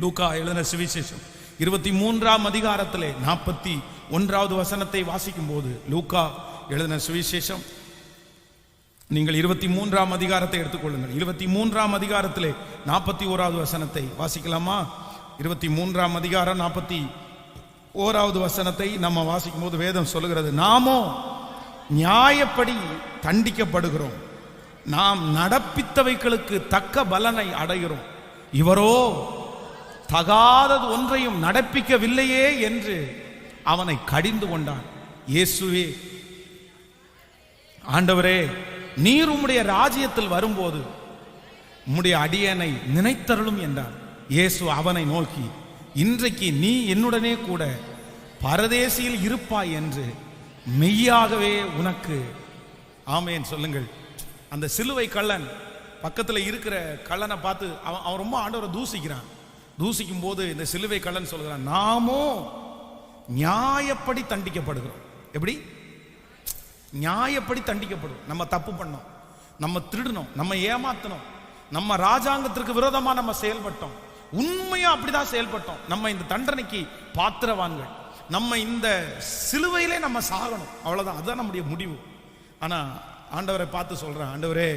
லூக்கா எழுதின சுவிசேஷம் 23ஆம் அதிகாரத்திலே 41வது வசனத்தை வாசிக்கும் போது, லூக்கா எழுதின சுவிசேஷம் நீங்கள் 23ஆம் அதிகாரத்தை எடுத்துக்கொள்ளுங்கள். 23ஆம் அதிகாரத்திலே 41வது வசனத்தை வாசிக்கலாமா? 23ஆம் அதிகாரம் 41வது வசனத்தை நம்ம வாசிக்கும் போது வேதம் சொல்லுகிறது, நாமோ நியாயப்படி தண்டிக்கப்படுகிறோம், நாம் நடப்பித்தவைகளுக்கு தக்க பலனை அடைகிறோம், இவரோ தகாதது ஒன்றையும் நடப்பிக்கவில்லையே என்று அவனை கடிந்து கொண்டான். இயேசுவே, ஆண்டவரே, நீர் உம்முடைய ராஜ்யத்தில் வரும்போது உம்முடைய அடியனை நினைத்தருளும் என்றார். இயேசு அவனை நோக்கி, இன்றைக்கு நீ என்னுடனே கூட பரதேசியில் இருப்பாய் என்று மெய்யாகவே உனக்கு ஆமேன் சொல்லுங்கள். அந்த சிலுவை கள்ளன் பக்கத்தில் இருக்கிற கள்ளனை பார்த்து அவன் ரொம்ப ஆண்டவரை தூசிக்கிறான். தூசிக்கும் போது இந்த சிலுவை கள்ளன் சொல்கிறான், நாமோ நியாயப்படி தண்டிக்கப்படுகிறோம். எப்படி? நியாயப்படி தண்டிக்கப்படும். நம்ம தப்பு பண்ணோம், நம்ம திருடணும், நம்ம ஏமாத்தணும், நம்ம ராஜாங்கத்திற்கு விரோதமா நம்ம செயல்பட்டோம், உண்மையா அப்படிதான் செயல்பட்டோம், நம்ம இந்த தண்டனைக்கு பாத்திரவான்கள், நம்ம இந்த சிலுவையிலே நம்ம சாகணும், அவ்வளவுதான், அதுதான் நம்முடைய முடிவு. ஆனா ஆண்டவரை பார்த்து சொல்றேன், ஆண்டவரே,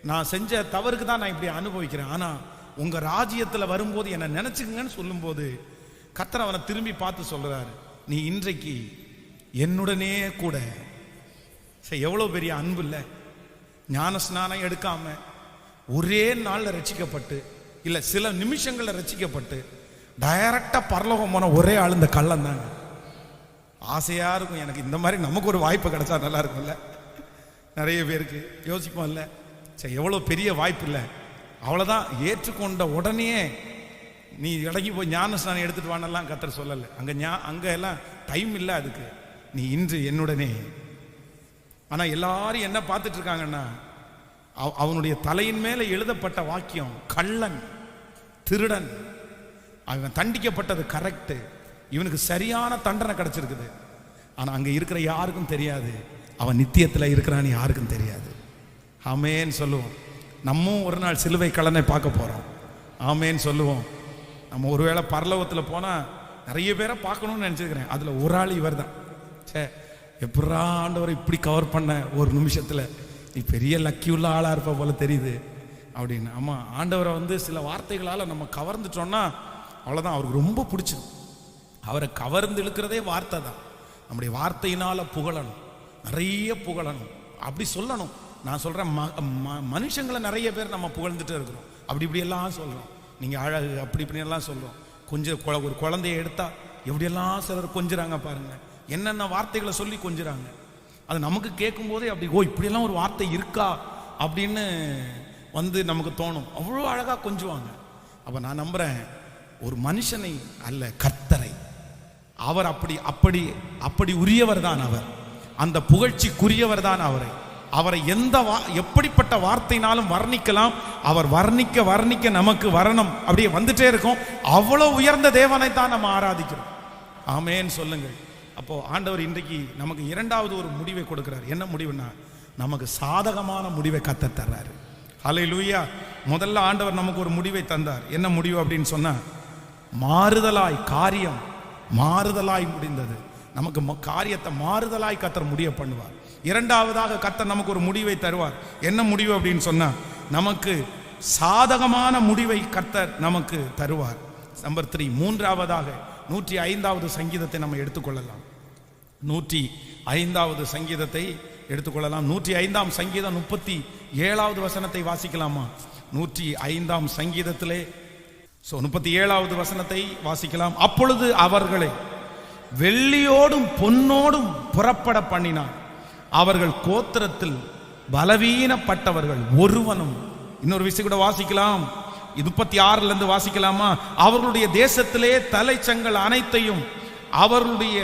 நான் செஞ்ச தவறுக்கு தான் நான் இப்படி அனுபவிக்கிறேன், ஆனா உங்க ராஜ்யத்துல வரும்போது என்ன நினைச்சுக்கங்கன்னு சொல்லும் போது கர்த்தர் அவனை திரும்பி பார்த்து சொல்றாரு, நீ இன்றைக்கு என்னுடனே கூட. எவ்வளவு பெரிய அன்பு இல்லை? ஞான ஸ்நானம் எடுக்காம ஒரே நாள்ல ரட்சிக்கப்பட்டு, இல்ல சில நிமிஷங்கள்ல ரட்சிக்கப்பட்டு டைரக்டா பரலோகம் போன ஒரே ஆள் இந்த கள்ளன் தாங்க. ஆசையா இருக்கும் எனக்கு இந்த மாதிரி நமக்கு ஒரு வாய்ப்பு கிடைச்சா நல்லா இருக்கும்ல. நிறைய பேருக்கு யோசிப்போம் இல்ல, சரி எவ்வளவு பெரிய வாய்ப்பு இல்லை, அவ்வளவுதான். ஏற்றுக்கொண்ட உடனே நீ இறங்கி போய் ஞான ஸ்நானம் எடுத்துட்டு வானெல்லாம் கர்த்தர் சொல்லலை. அங்க எல்லாம் டைம் இல்லை அதுக்கு. நீ இன்று என்னுடனே. ஆனா எல்லாரும் என்ன பார்த்துட்டு இருக்காங்கன்னா, அவனுடைய தலையின் மேல எழுதப்பட்ட வாக்கியம் கள்ளன், திருடன், அவன் தண்டிக்கப்பட்டது கரெக்ட், இவனுக்கு சரியான தண்டனை கிடைச்சிருக்குது. ஆனா அங்க இருக்கிற யாருக்கும் தெரியாது, அவன் நித்தியத்தில் இருக்கிறான்னு யாருக்கும் தெரியாது. ஆமேன்னு சொல்லுவோம். நம்ம ஒரு நாள் சிலுவை கள்ளனை பார்க்க போறோம். ஆமேன்னு சொல்லுவோம். நம்ம ஒருவேளை பரலோகத்தில் போனா நிறைய பேரை பார்க்கணும்னு நினைச்சிருக்கிறேன், அதுல ஒரு ஆள் இவர் தான். சே, எப்படா ஆண்டவரை இப்படி கவர் பண்ண ஒரு நிமிஷத்துல, நீ பெரிய லக்கி உள்ள ஆளா இருப்ப போல தெரியுது அப்படின்னு. ஆமா, ஆண்டவரை சில வார்த்தைகளால நம்ம கவர்ந்துட்டோம்னா அவ்வளவுதான், அவருக்கு ரொம்ப பிடிச்சிடும். அவரை கவர்ந்து இழுக்கிறதே வார்த்தை தான். நம்முடைய வார்த்தையினால புகழணும், நிறைய புகழணும், அப்படி சொல்லணும். நான் சொல்றேன், மனுஷங்களை நிறைய பேர் நம்ம புகழ்ந்துட்டு இருக்கிறோம், அப்படி இப்படி எல்லாம் சொல்றோம், நீங்க அழகு அப்படி இப்படி எல்லாம் சொல்றோம். கொஞ்சம் ஒரு குழந்தைய எடுத்தா எப்படியெல்லாம் சிலர் கொஞ்சிறாங்க பாருங்க, என்னென்ன வார்த்தைகளை சொல்லி கொஞ்சிறாங்க. அது நமக்கு கேட்கும் போதே அப்படி, ஓ இப்படியெல்லாம் ஒரு வார்த்தை இருக்கா அப்படின்னு நமக்கு தோணும். அவ்வளோ அழகா கொஞ்சுவாங்க. அப்ப நான் நம்புறேன், ஒரு மனுஷனை அல்ல, கர்த்தரை, அவர் அப்படி அப்படி அப்படி உரியவர் தான் அவர், அந்த புகழ்ச்சிக்குரியவர் தான் அவரை எப்படிப்பட்ட வார்த்தைனாலும் வர்ணிக்கலாம். அவர் வர்ணிக்க வர்ணிக்க நமக்கு வர்ணம் அப்படியே வந்துட்டே இருக்கும். அவ்வளவு உயர்ந்த தேவனை தான் நம்ம ஆராதிக்கிறோம். ஆமேன்னு சொல்லுங்கள். அப்போ ஆண்டவர் இன்றைக்கு நமக்கு இரண்டாவது ஒரு முடிவை கொடுக்கிறார். என்ன முடிவுனா, நமக்கு சாதகமான முடிவை கர்த்தர் தர்றாரு. ஹல்லேலூயா. முதல்ல ஆண்டவர் நமக்கு ஒரு முடிவை தந்தார். என்ன முடிவு அப்படின்னு சொன்னா, காரியம் மாறுதலாய் முடிந்தது. நமக்கு காரியத்தை மாறுதலாய் கர்த்தர் முடிய பண்ணுவார். இரண்டாவதாக கர்த்தர் நமக்கு ஒரு முடிவை தருவார். என்ன முடிவு அப்படின்னு சொன்னா, நமக்கு சாதகமான முடிவை கர்த்தர் நமக்கு தருவார். நம்பர் 3, மூன்றாவதாக 105வது சங்கீதத்தை நம்ம எடுத்துக்கொள்ளலாம். 105வது சங்கீதத்தை எடுத்துக்கொள்ளலாம். 105ஆம் சங்கீதம் 37வது வசனத்தை வாசிக்கலாமா? 105ஆம் சங்கீதத்திலே 37வது வசனத்தை வாசிக்கலாம். அப்பொழுது அவர்களை வெள்ளியோடும் பொன்னோடும் புறப்பட பண்ணினார், அவர்கள் கோத்திரத்தில் பலவீனப்பட்டவர்கள் ஒருவனும். இன்னொரு விஷயம் கூட வாசிக்கலாம், 36ல இருந்து வாசிக்கலாமா? அவர்களுடைய தேசத்திலே தலைச்சங்கள் அனைத்தையும் அவர்களுடைய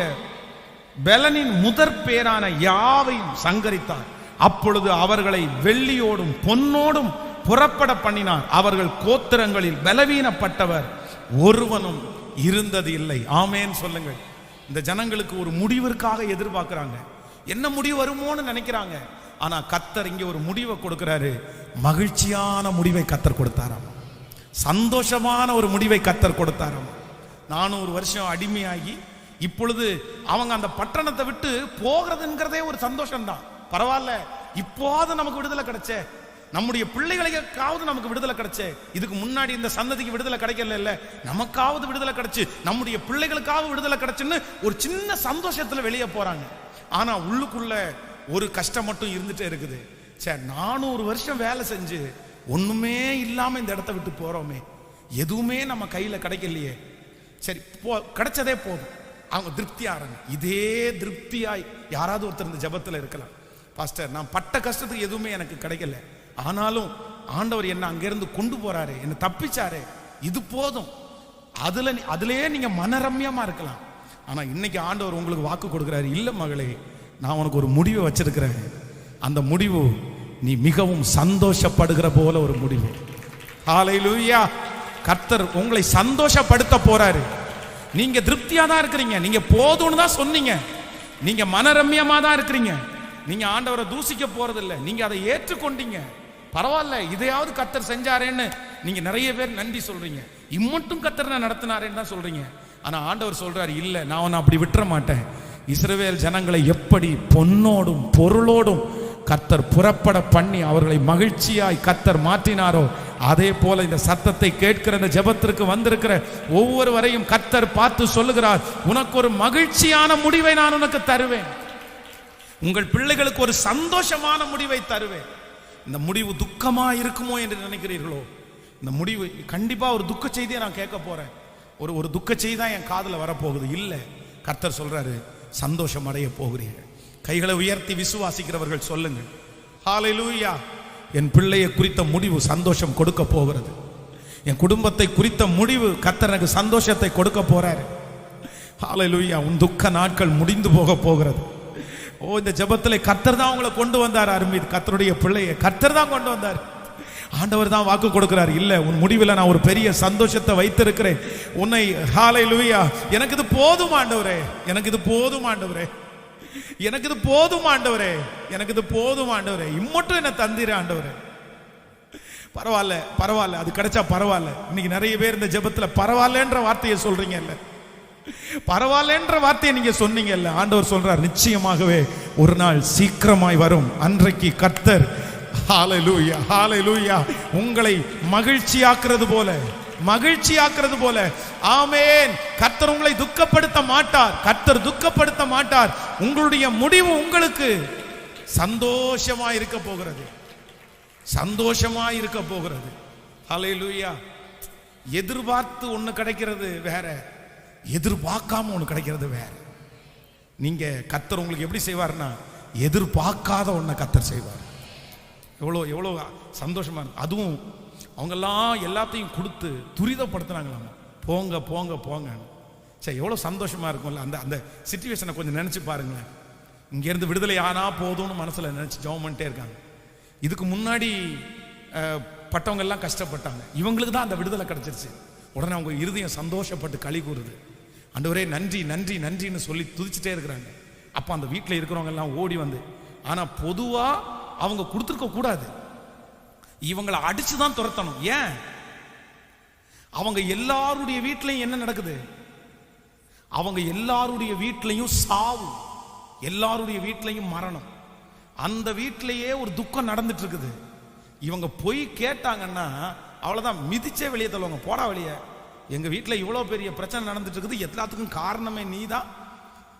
பெலனின் முதற் பேரான யாவையும் சங்கரித்தார். அப்பொழுது அவர்களை வெள்ளியோடும் பொன்னோடும் புறப்பட பண்ணினார், அவர்கள் கோத்திரங்களில் பலவீனப்பட்டவர் ஒருவனும் இருந்தது இல்லை. ஆமேன் சொல்லுங்கள். இந்த ஜனங்களுக்கு ஒரு முடிவிற்காக எதிர்பார்க்கிறாங்க, என்ன முடிவு வருமோன்னு நினைக்கிறாங்க. ஆனா கர்த்தர் இங்கே ஒரு முடிவை கொடுக்கிறாரு. மகிழ்ச்சியான முடிவை கர்த்தர் கொடுத்தாராம். சந்தோஷமான ஒரு முடிவை கர்த்தர் கொடுத்தாராம். 400 வருஷம் அடிமையாகி இப்பொழுது அவங்க அந்த பட்டணத்தை விட்டு போகிறதுங்கிறதே ஒரு சந்தோஷம் தான். பரவாயில்ல, இப்போது நமக்கு விடுதலை கிடைச்சே, நம்முடைய பிள்ளைகளுக்காவது நமக்கு விடுதலை கிடைச்சே. இதுக்கு முன்னாடி இந்த சந்ததிக்கு விடுதலை கிடைக்கல, இல்ல நமக்காவது விடுதலை கிடைச்சு, நம்முடைய பிள்ளைகளுக்காவது விடுதலை கிடைச்சுன்னு ஒரு சின்ன சந்தோஷத்துல வெளியே போறாங்க. ஆனா உள்ளுக்குள்ள ஒரு கஷ்டம் மட்டும் இருந்துட்டே இருக்குது. சரி, 400 வருஷம் வேலை செஞ்சு ஒண்ணுமே இல்லாம இந்த இடத்த விட்டு போறோமே, எதுவுமே நம்ம கையில கிடைக்கலையே, சரி கிடைச்சதே போதும். அவங்க திருப்தியாகிறாங்க. இதே திருப்தியாய் யாராவது ஒருத்தர் இந்த ஜபத்துல இருக்கலாம். பாஸ்டர், நான் பட்ட கஷ்டத்துக்கு எதுவுமே எனக்கு கிடைக்கல, ஆனாலும் ஆண்டவர் என்ன அங்கிருந்து கொண்டு போறாரு, என்ன தப்பிச்சாரு, இது போதும். அதுலயே நீங்க மனரம்யமா இருக்கலாம். ஆனா இன்னைக்கு ஆண்டவர் உங்களுக்கு வாக்கு கொடுக்கிறாரு, இல்ல மகளே, நான் உனக்கு ஒரு முடிவை வச்சிருக்கிறேன். அந்த முடிவு நீ மிகவும் சந்தோஷப்படுகிற போல ஒரு முடிவு. ஹல்லேலூயா. கர்த்தர் உங்களை சந்தோஷப்படுத்த போறாரு. நீங்க திருப்தியா தான் இருக்கிறீங்க, நீங்க போதும்னு தான் சொன்னீங்க, நீங்க மனரம்யமா தான் இருக்கிறீங்க, நீங்க ஆண்டவரை தூசிக்க போறது இல்லை, நீங்க அதை ஏற்றுக்கொண்டீங்க. பரவாயில்ல, இதையாவது கர்த்தர் செஞ்சாரேன்னு நீங்க நிறைய பேர் நன்றி சொல்றீங்க. இம்மட்டும் கர்த்தர் நடத்தினாரேன்னு தான் சொல்றீங்க. ஆனா ஆண்டவர் சொல்றாரு, இல்ல, நான் உன்னை அப்படி விட்டுற மாட்டேன். இஸ்ரவேல் ஜனங்களை எப்படி பொன்னோடும் பொருளோடும் கர்த்தர் புறப்பட பண்ணி அவர்களை மகிழ்ச்சியாய் கர்த்தர் மாற்றினாரோ, அதே போல இந்த சத்தத்தை கேட்கிற இந்த ஜெபத்திற்கு வந்திருக்கிற ஒவ்வொருவரையும் கர்த்தர் பார்த்து சொல்லுகிறார், உனக்கு ஒரு மகிழ்ச்சியான முடிவை நான் உனக்கு தருவேன். உங்கள் பிள்ளைகளுக்கு ஒரு சந்தோஷமான முடிவை தருவேன். இந்த முடிவு துக்கமா இருக்குமோ என்று நினைக்கிறீர்களோ, இந்த முடிவு கண்டிப்பா ஒரு துக்க செய்தியை நான் கேட்க போறேன், ஒரு துக்க செய்தி தான் என் காதுல வரப்போகுது. இல்ல, கர்த்தர் சொல்றாரு, சந்தோஷம் அடைய போகிறீர்கள். கைகளை உயர்த்தி விசுவாசிக்கிறவர்கள் சொல்லுங்க, ஹல்லேலூயா. என் பிள்ளையை குறித்த முடிவு சந்தோஷம் கொடுக்க போகிறது. என் குடும்பத்தை குறித்த முடிவு கர்த்தர் எனக்கு சந்தோஷத்தை கொடுக்க போறாரு. ஹல்லேலூயா. உன் துக்க நாட்கள் முடிந்து போக போகிறது. ஓ, இந்த ஜெபத்தில் கர்த்தர் தான் உங்களை கொண்டு வந்தார். அருமை கர்த்தருடைய பிள்ளையை கர்த்தர் தான் கொண்டு வந்தார். ஆண்டவர் தான் வாக்கு கொடுக்கிறார், இல்ல, உன் முடிவில் நான் ஒரு பெரிய சந்தோஷத்தை வைத்திருக்கிறேன். உன்னை, ஹல்லேலூயா, எனக்கு இது போதும் ஆண்டவரே, எனக்கு இது போதும் ஆண்டவரே, எனக்கு இது போதும் ஆண்டவரே, எனக்கு இது போதும் ஆண்டவரே, இம்மட்டும் என்ன தந்திர ஆண்டவரே. பரவாயில்ல, பரவாயில்ல, அது கிடைச்சா பரவாயில்ல. இன்னைக்கு நிறைய பேர் இந்த ஜெபத்துல பரவாயில்லன்ற வார்த்தையை சொல்றீங்க, இல்ல பரவாயில்லன்ற வார்த்தையை நீங்க சொன்னீங்க, இல்ல ஆண்டவர் சொல்றார், நிச்சயமாகவே ஒரு நாள் சீக்கிரமாய் வரும், அன்றைக்கு கர்த்தர், ஹல்லேலூயா, ஹல்லேலூயா, உங்களை மகிழ்ச்சியாக்குறது போல, மகிழ்ச்சியாக்குறது போல. ஆமென். கர்த்தர் உங்களை துக்கப்படுத்த மாட்டார், கர்த்தர் துக்கப்படுத்த மாட்டார். உங்களுடைய முடிவு உங்களுக்கு சந்தோஷமா இருக்க போகிறது, சந்தோஷமா இருக்க போகிறது. ஹல்லேலூயா. எதிர்பார்த்து ஒண்ணு கிடைக்கிறது வேற, எதிர்பார்க்காம ஒண்ணு கிடைக்கிறது வேற. நீங்க கர்த்தர் உங்களுக்கு எப்படி செய்வார்னா, எதிர்பார்க்காத ஒன்றை கர்த்தர் செய்வார். எவ்வளோ எவ்வளோ சந்தோஷமா இருக்கு. அதுவும் அவங்கெல்லாம் எல்லாத்தையும் கொடுத்து துரிதப்படுத்துனாங்களாம், போங்க போங்க போங்க. சரி, எவ்வளோ சந்தோஷமா இருக்கும்ல. அந்த அந்த சிச்சுவேஷனை கொஞ்சம் நினைச்சு பாருங்களேன். இங்கேருந்து விடுதலை ஆனா போதும்னு மனசுல நினைச்சு ஜெபம் பண்ணிட்டே இருக்காங்க. இதுக்கு முன்னாடி பட்டவங்க எல்லாம் கஷ்டப்பட்டாங்க, இவங்களுக்கு தான் அந்த விடுதலை கிடைச்சிருச்சு. உடனே அவங்க இருதயம் சந்தோஷப்பட்டு களி கூறுது, ஆண்டவரே நன்றி நன்றி நன்றின்னு சொல்லி துதிச்சுட்டே இருக்கிறாங்க. அப்போ அந்த வீட்டில் இருக்கிறவங்க எல்லாம் ஓடி வந்து, ஆனா பொதுவா அவங்க கொடுத்துருக்க கூடாது, இவங்களை அடிச்சுதான் துரத்தணும். ஏன்? அவங்க எல்லாருடைய வீட்லையும் என்ன நடக்குது? அவங்க எல்லாருடைய வீட்லையும் சாவு, எல்லாருடைய வீட்லையும் மரணம், அந்த வீட்டிலேயே ஒரு துக்கம் நடந்துட்டு இருக்குது. இவங்க போய் கேட்டாங்கன்னா அவ்வளவுதான், மிதிச்சே வெளியே தள்ளுவாங்க, போடா வெளியே, எங்க வீட்டில் இவ்வளோ பெரிய பிரச்சனை நடந்துட்டு இருக்குது, எல்லாத்துக்கும் காரணமே நீ தான்,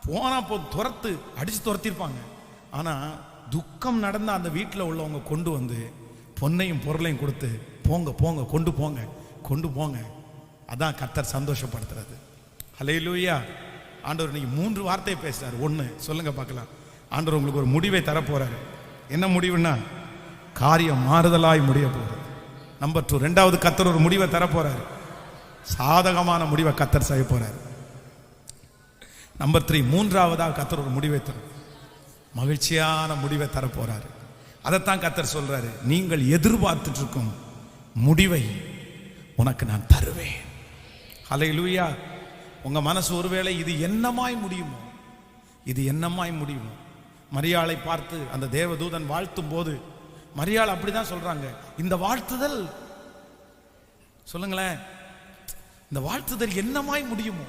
போனா போ, துரத்து, அடிச்சு துரத்திருப்பாங்க. ஆனா துக்கம் நடந்த அந்த வீட்டில் உள்ளவங்க கொண்டு வந்து பொன்னையும் பொருளையும் கொடுத்து, போங்க போங்க, கொண்டு போங்க கொண்டு போங்க. அதான் கர்த்தர் சந்தோஷப்படுத்துறது. ஹல்லேலூயா. ஆண்டவர் இன்னைக்கு 3 வார்த்தையை பேசுறாரு. ஒன்று சொல்லுங்க பார்க்கலாம். ஆண்டவர் உங்களுக்கு ஒரு முடிவை தரப்போறாரு. என்ன முடிவுன்னா, காரியம் மாறுதலாய் முடிய போகிறது. நம்பர் 2, ரெண்டாவது கர்த்தர் ஒரு முடிவை தரப்போறாரு, சாதகமான முடிவை கர்த்தர் செய்ய போறாரு. நம்பர் 3, மூன்றாவதாக கர்த்தர் ஒரு முடிவை தரும், மகிழ்ச்சியான முடிவை தரப்போறாரு. அதைத்தான் கர்த்தர் சொல்றாரு, நீங்கள் எதிர்பார்த்துட்டு இருக்கும் முடிவை உனக்கு நான் தருவேன். ஹல்லேலூயா. உங்க மனசு ஒருவேளை இது என்னமாய் முடியுமோ, இது என்னமாய் முடியுமோ. மரியாளை பார்த்து அந்த தேவதூதன் வாழ்த்தும் போது மரியாள் அப்படிதான் சொல்றாங்க, இந்த வாழ்த்துதல் சொல்லுங்களேன், இந்த வாழ்த்துதல் என்னமாய் முடியுமோ?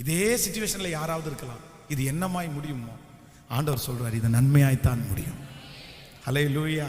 இதே சிச்சுவேஷன்ல யாராவது இருக்கலாம், இது என்னமாய் முடியுமோ? ஆண்டவர் சொல்றார், இது நன்மையாய்த்தான் முடியும். ஹல்லேலூயா.